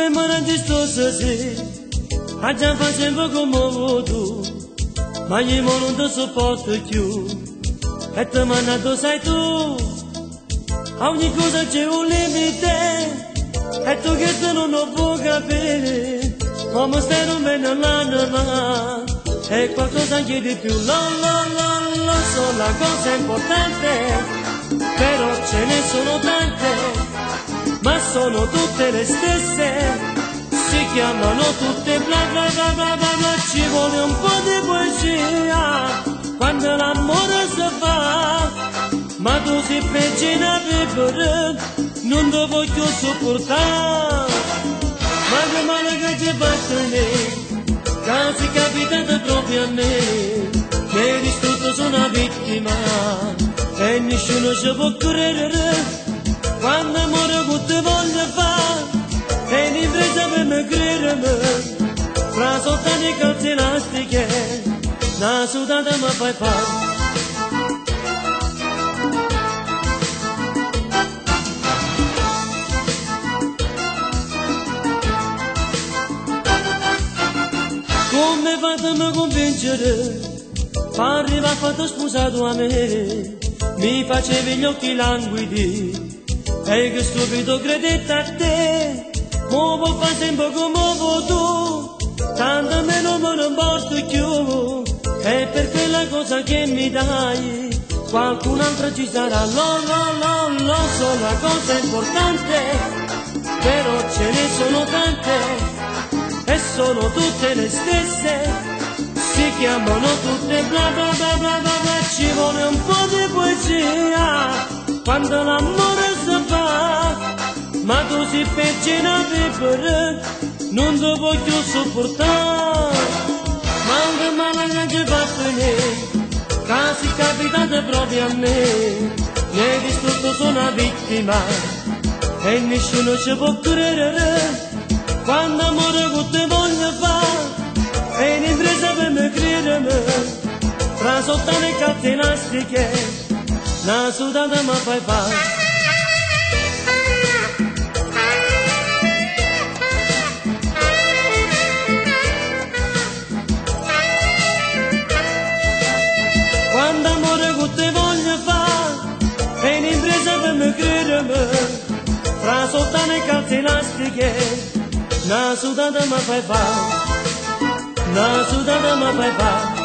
Come me ne distosa se a già fa sempre come vuoto, ma io non ti sopporto più e ti mando sai tu. A ogni cosa c'è un limite e tu che te non lo puoi capire, come stai non bene l'anima e qualcosa anche di più. Lo so, la cosa importante, però ce ne sono tante, ma sono tutte le stesse, si chiamano tutte bla bla bla bla bla bla. Ci vuole un po' di poesia quando l'amore si fa, ma tu sei peggina per non ti voglio sopportare. Ma che male che ci batte, casi capitata proprio a me, che distrutto sono una vittima e nessuno ci può credere. Quando amore che ti voglio fare e un'impresa per me credermi, fra soltanto i calze elastiche una sudata mi fai fare. Come fatemi convincere, fa arrivare fatto sposato a me, mi facevi gli occhi languidi e che stupido credete a te, mo può fare sempre come vuoi tu, tanto meno me ne importa più, e per quella cosa che mi dai qualcun altro ci sarà. Lo so, la cosa importante, però ce ne sono tante e sono tutte le stesse, si chiamano tutte bla bla bla bla bla bla. Ci vuole un po' di poesia quando l'amore si fa, ma tu sei peggina per non ti voglio sopportare. Ma che male che ci fa per me, casi capitate proprio a me, ne distrutto sono una vittima e nessuno ci può credere. Quando amore che ti voglio fare e un'impresa per me credermi, fra soltanto i calze elastiche una sudata mi fai fare. Quando amore che ti voglio fare e un'impresa per me credermi, fra soltanto i calze elastiche una sudata mi fai fare, una sudata mi fai fare.